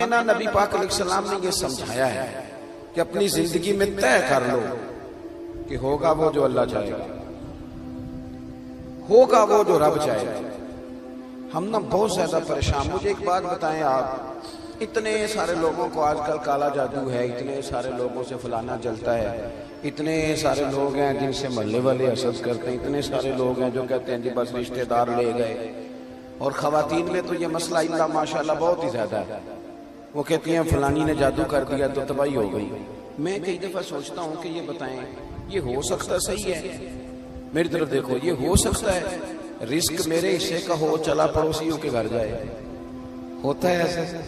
نا نبی پاک علیہ السلام نے یہ سمجھایا ہے کہ اپنی زندگی میں طے کر لو کہ ہوگا وہ جو اللہ چاہے گا، ہوگا وہ جو رب چاہے گا۔ ہم نا بہت زیادہ پریشان۔ مجھے ایک بات بتائیں، آپ اتنے سارے لوگوں کو آج کل کالا جادو ہے، اتنے سارے لوگوں سے فلانا جلتا ہے، اتنے سارے لوگ ہیں جن سے محلے والے حسد کرتے ہیں، اتنے سارے لوگ ہیں جو کہتے ہیں جی بس رشتہ دار لے گئے، اور خواتین میں تو یہ مسئلہ اللہ ماشاءاللہ بہت ہی زیادہ ہے۔ وہ کہتی ہیں فلانی نے جادو کر دیا تو تباہی ہو گئی۔ میں کئی دفعہ سوچتا ہوں کہ یہ بتائیں یہ ہو سکتا صحیح ہے؟ میری طرف دیکھو، یہ ہو سکتا ہے رزق میرے حصے کا ہو چلا پڑوسیوں کے گھر جائے؟ ہوتا ہے ایسا؟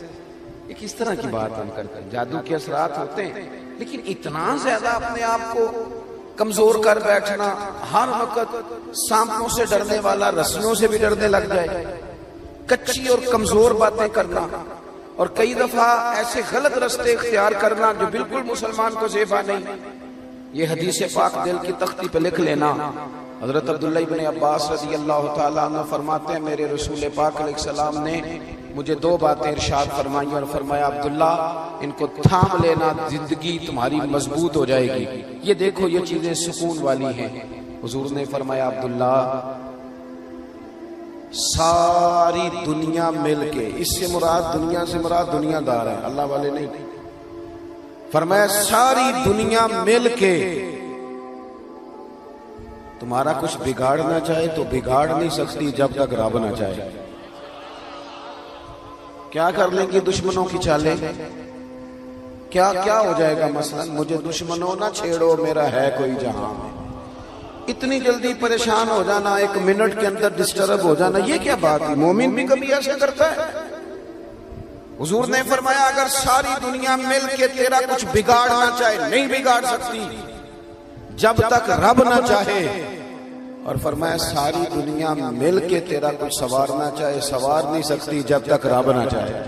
یہ کس طرح کی بات ہم کرتے ہیں؟ جادو کے اثرات ہوتے ہیں، لیکن اتنا زیادہ اپنے آپ کو کمزور کر بیٹھنا، ہر وقت سانپوں سے ڈرنے والا رسیوں سے بھی ڈرنے لگ جائے، کچی اور کمزور باتیں کرنا، اور کئی دفعہ ایسے غلط رستے اختیار کرنا جو بالکل مسلمان کو زیبا نہیں۔ یہ حدیث پاک دل کی تختی پہ لکھ لینا۔ حضرت عبداللہ ابن عباس رضی اللہ تعالیٰ عنہ فرماتے ہیں میرے رسول پاک علیہ السلام نے مجھے دو باتیں ارشاد فرمائی اور فرمایا عبداللہ ان کو تھام لینا، زندگی تمہاری مضبوط ہو جائے گی۔ یہ دیکھو یہ چیزیں سکون والی ہیں۔ حضور نے فرمایا عبداللہ ساری دنیا مل کے، اس سے مراد دنیا سے مراد دنیا دار ہے، اللہ والے نہیں، فرمایا ساری دنیا مل کے تمہارا کچھ بگاڑنا چاہے تو بگاڑ نہیں سکتی جب تک رب نہ چاہے۔ کیا کر لیں گے دشمنوں کی چالیں؟ کیا ہو جائے گا؟ مثلا مجھے دشمنوں نہ چھیڑو میرا ہے کوئی جہاں میں۔ اتنی جلدی پریشان ہو جانا، ایک منٹ کے اندر ڈسٹرب ہو جانا، یہ کیا بات ہے؟ مومن بھی کبھی ایسا کرتا ہے؟ حضور نے فرمایا اگر ساری دنیا مل کے تیرا کچھ بگاڑنا چاہے نہیں بگاڑ سکتی جب تک رب نہ چاہے، اور فرمایا ساری دنیا مل کے تیرا کچھ سنوارنا چاہے سنوار نہیں سکتی جب تک رب نہ چاہے۔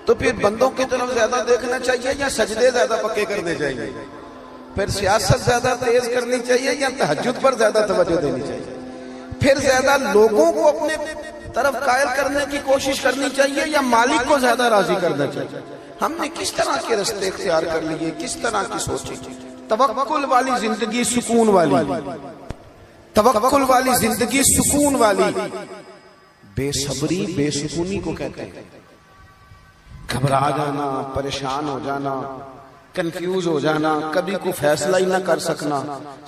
تو پھر بندوں کی طرف زیادہ دیکھنا چاہیے یا سجدے زیادہ پکے کرنے چاہیے؟ پھر سیاست زیادہ تیز کرنی چاہیے یا تہجد پر زیادہ توجہ دینی چاہیے؟ پھر زیادہ لوگوں کو اپنے طرف قائل کرنے کی کوشش کرنی چاہیے یا مالک کو زیادہ راضی کرنا چاہیے؟ ہم نے کس طرح کے رستے اختیار کر لیے، کس طرح کی سوچی؟ توکل والی زندگی سکون والی، توکل والی زندگی سکون والی۔ بے صبری بے سکونی کو کہتے ہیں، گھبرا جانا، پریشان ہو جانا، کنفیوز ہو جانا، کبھی کوئی فیصلہ ہی نہ کر سکنا،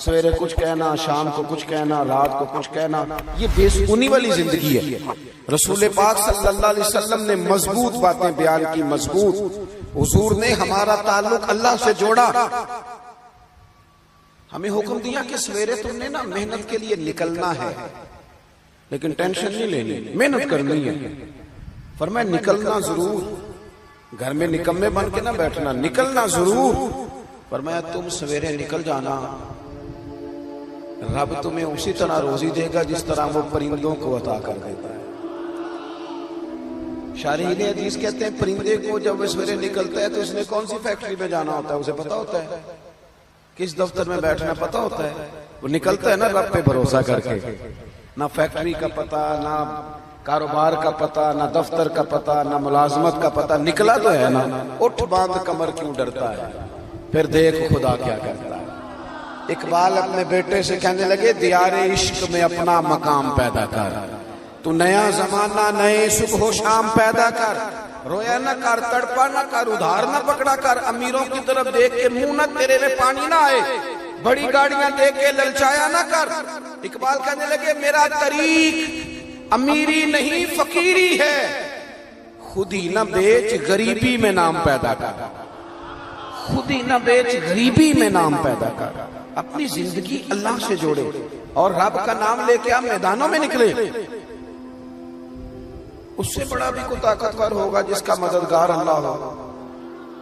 سویرے کچھ کہنا، شام کو کچھ کہنا، رات کو کچھ کہنا، یہ بے سکونی والی زندگی ہے۔ رسول پاک صلی اللہ علیہ وسلم نے مضبوط باتیں بیان کی، مضبوط۔ حضور نے ہمارا تعلق اللہ سے جوڑا، ہمیں حکم دیا کہ سویرے تم نے نا محنت کے لیے نکلنا ہے، لیکن ٹینشن نہیں لینی، محنت کرنی ہے۔ فرمایا نکلنا ضرور، گھر میں نکمے بن کے نہ بیٹھنا، نکلنا ضرور۔ فرمایا تم سویرے نکل جانا، رب تمہیں اسی طرح روزی دے گا جس طرح وہ پرندوں کو عطا کر دیتا ہے۔ شارحین حدیث کہتے ہیں پرندے کو جب وہ سویرے نکلتا ہے تو اس نے کون سی فیکٹری میں جانا ہوتا ہے اسے پتا ہوتا ہے، کس دفتر میں بیٹھنا پتا ہوتا ہے، وہ نکلتا ہے نا رب پہ بھروسہ کر کے، نہ فیکٹری کا پتا، نہ کاروبار کا پتا، نہ دفتر کا پتا، نہ ملازمت کا پتا، نکلا تو ہے نا۔ اٹھ باندھ کمر کیوں ڈرتا ہے، پھر دیکھ خدا کیا کرتا ہے۔ اقبال اپنے بیٹے سے کہنے لگے دیار عشق میں اپنا مقام پیدا کر، تو نیا زمانہ نئے صبح و شام پیدا کر، رویا نہ کر، تڑپا نہ کر، ادھار نہ پکڑا کر، امیروں کی طرف دیکھ کے منہ نہ تیرے میں پانی نہ آئے، بڑی گاڑیاں دیکھ کے للچایا نہ کر۔ اقبال کہنے لگے میرا طریق امیری نہیں فقیری ہے، خود ہی نہ بیچ غریبی میں نام پیدا کر، خود ہی نہ بیچ غریبی میں نام پیدا کر۔ اپنی زندگی اللہ سے جوڑے اور رب کا نام لے کے آپ میدانوں میں نکلے۔ اس سے بڑا بھی کوئی طاقتور ہوگا جس کا مددگار اللہ ہو،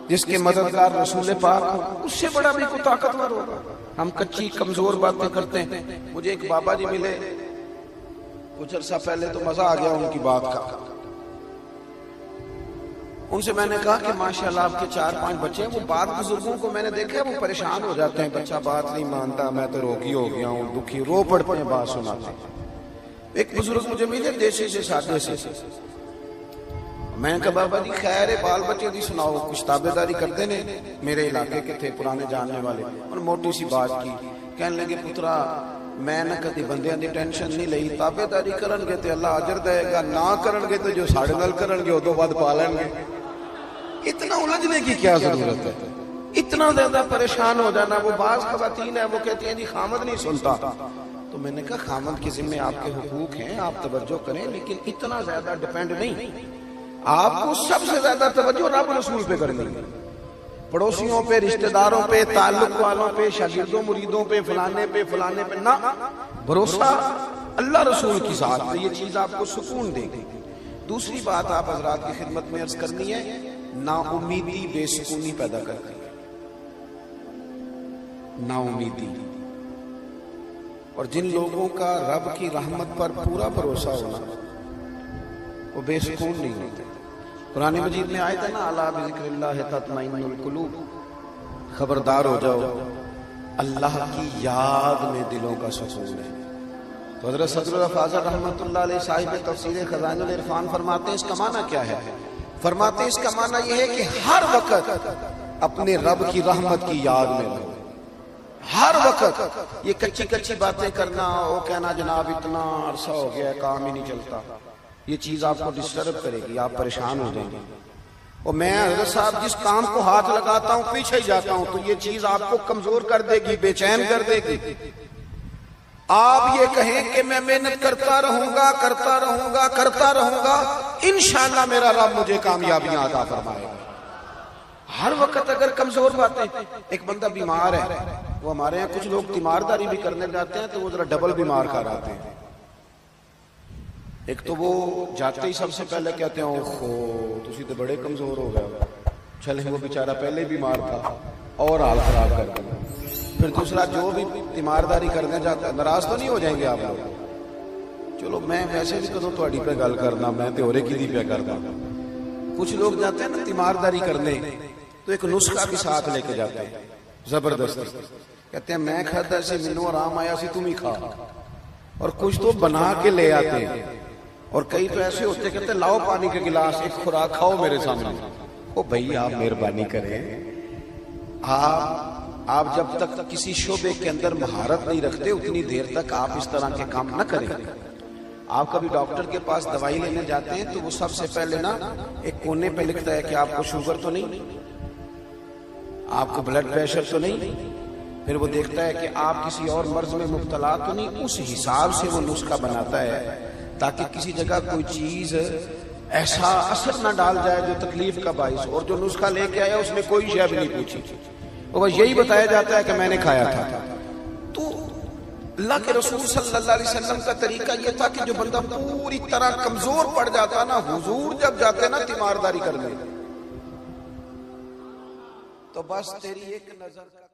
جس کے مددگار رسول پاک ہو، اس سے بڑا بھی کوئی طاقتور ہوگا۔ ہم کچی کمزور باتیں کرتے ہیں۔ مجھے ایک بابا جی ملے کچھ عرصہ پہلے، تو مزہ آ گیا ان کی بات کا۔ ان سے میں نے کہا کہ ماشاءاللہ آپ کے 4-5 بچے ہیں۔ وہ بعض بزرگوں کو میں نے دیکھا وہ پریشان ہو جاتے ہیں، بچہ بات نہیں مانتا، میں تو روگی ہو گیا ہوں، دکھی، رو پڑتے ہیں بات سناتے ہیں۔ ایک بزرگ مجھے ملے دیسی سے سادے سے، میں کہا بابا جی خیر ہے بال بچے دی سناؤ کچھ تابے داری کرتے نے میرے علاقے کے تھے پرانے جاننے والے اور موٹی سی بات کی کہنے لگے پترا میں نہ کدی بندیاں دی ٹینشن نہیں لئی تابے داری کرن گے تے اللہ اجر دے گا نہ کرن گے تے جو ساڑے نال کرن گے او تو بعد پالن گے اتنا الجھنے کی کیا ضرورت ہے اتنا زیادہ پریشان ہو جانا وہ بعض خواتین ہیں وہ کہتی ہیں جی خامد نہیں سنتا تو میں نے کہا خامد کے ذمہ آپ کے حقوق ہیں آپ توجہ کریں لیکن اتنا زیادہ ڈیپینڈ نہیں آپ کو سب سے زیادہ توجہ رب رسول پہ کرنی ہے پڑوسیوں پہ رشتہ داروں پہ تعلق والوں پہ شاگردوں مریدوں پہ فلانے پہ نہ بھروسہ اللہ رسول کی ذات پہ یہ چیز آپ کو سکون دے گی دوسری بات آپ حضرات کی خدمت میں عرض کرنی ہے نا امیدی بے سکونی پیدا کرتی ہے نا امیدی اور جن لوگوں کا رب کی رحمت پر پورا بھروسہ ہونا وہ بے سکون نہیں ہوتے قرآن مجید میں آیت ہے نا الا بذکر اللہ تطمئن القلوب خبردار ہو جاؤ اللہ کی یاد میں دلوں کا سکون ہے تو حضرت صدر الفاضل رحمۃ اللہ علیہ صاحب تفسیر خزائن العرفان فرماتے ہیں اس کا معنی کیا ہے فرماتے ہیں اس کا معنی یہ ہے کہ ہر وقت اپنے رب کی رحمت کی یاد میں رہو ہر وقت یہ کچی باتیں کرنا وہ کہنا جناب اتنا عرصہ ہو گیا کام ہی نہیں چلتا یہ چیز آپ کو ڈسٹرب کرے گی آپ پریشان ہو جائیں گے اور میں حضرت صاحب جس کام کو ہاتھ لگاتا ہوں پیچھے ہی جاتا ہوں تو یہ چیز آپ کو کمزور کر دے گی بے چین کر دے گی آپ یہ کہیں کہ میں محنت کرتا رہوں گا انشاءاللہ میرا رب مجھے کامیابیاں عطا فرمائے گا ہر وقت اگر کمزور باتیں ایک بندہ بیمار ہے وہ ہمارے یہاں کچھ لوگ تیمارداری بھی کرنے جاتے ہیں تو وہ ذرا ڈبل بیمار کر آتے ہیں ایک تو وہ جاتے ہی سب سے پہلے کہتے ہیں اوہو تسی تو بڑے کمزور ہو گئے چلے وہ بیچارہ پہلے بیمار تھا اور حال خراب کر دیا پھر دوسرا جو بھی تیمارداری کرنے جاتا ہے ناراض تو نہیں ہو جائیں گے آپ لوگ چلو میں ویسے بھی کدوں تہاڈی پہ گل کرنا میں تے ہورے کی دی پہ کرنا کچھ لوگ جاتے ہیں نا تیمارداری کرنے تو ایک نسخہ بھی ساتھ لے کے جاتے ہیں زبردستی کہتے ہیں میں کھاتا سی مینوں آرام آیا سی تم ہی کھا اور کچھ تو بنا کے لے آتے ہیں اور کئی تو ایسے ہوتے کہتے ہیں لاؤ پانی کے گلاس ایک خوراک کھاؤ میرے سامنے او بھائی آپ مہربانی کریں آپ جب تک کسی شعبے کے اندر مہارت نہیں رکھتے اتنی دیر تک آپ اس طرح کے کام نہ کریں آپ کبھی ڈاکٹر کے پاس دوائی لینے جاتے ہیں تو وہ سب سے پہلے نا ایک کونے پہ لکھتا ہے کہ آپ کو شوگر تو نہیں آپ کو بلڈ پریشر تو نہیں پھر وہ دیکھتا ہے کہ آپ کسی اور مرض میں مبتلا تو نہیں اس حساب سے وہ نسخہ بناتا ہے تاکہ کسی جگہ کوئی چیز ایسا اثر نہ ڈال جائے جو تکلیف کا باعث اور جو نسخہ لے کے آیا اس نے کوئی شے بھی نہیں پوچھی وہ بس یہی بتایا جاتا ہے کہ میں نے کھایا تھا تو اللہ کے رسول صلی اللہ علیہ وسلم کا طریقہ یہ تھا کہ جو بندہ پوری طرح کمزور پڑ جاتا نا حضور جب جاتے نا تیمارداری کرنے تو بس تیری ایک نظر